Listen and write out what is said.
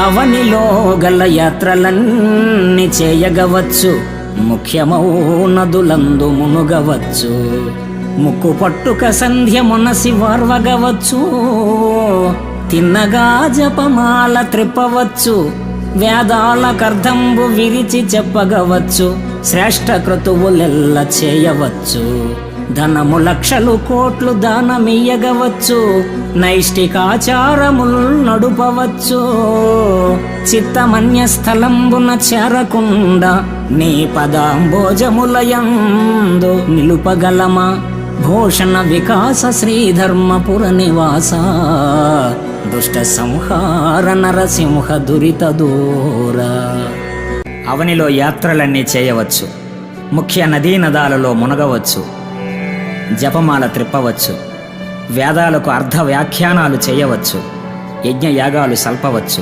అవనిలో గల యాత్రలన్నీ చేయగవచ్చు, ముఖ్యమౌ నదులందు మునుగవచ్చు. ముక్కు పట్టుక సంధ్య మునసి వార్వగవచ్చు, తిన్నగా జపమాల త్రిప్పవచ్చు. వేదాల కర్ధంబు విరిచి చెప్పగవచ్చు, శ్రేష్ఠ క్రతువులెల్ల చేయవచ్చు. ధనము లక్షలు కోట్లు దానమియ్యగవచ్చు, నైష్టికాచారముల్ నడుపవచ్చు. చిత్తమన్య స్థలంబున చేరకుండా నీ పదాంబోజములయందు నిలుపగలమా? భూషణ వికాస శ్రీధర్మపుర నివాస, దుష్ట సంహార నరసింహ దురిత దూర. అవనిలో యాత్రలన్నీ చేయవచ్చు, ముఖ్య నదీ నదాలలో మునగవచ్చు, జపమాల త్రిప్పవచ్చు, వేదాలకు అర్ధ వ్యాఖ్యానాలు చేయవచ్చు, యజ్ఞయాగాలు సల్పవచ్చు.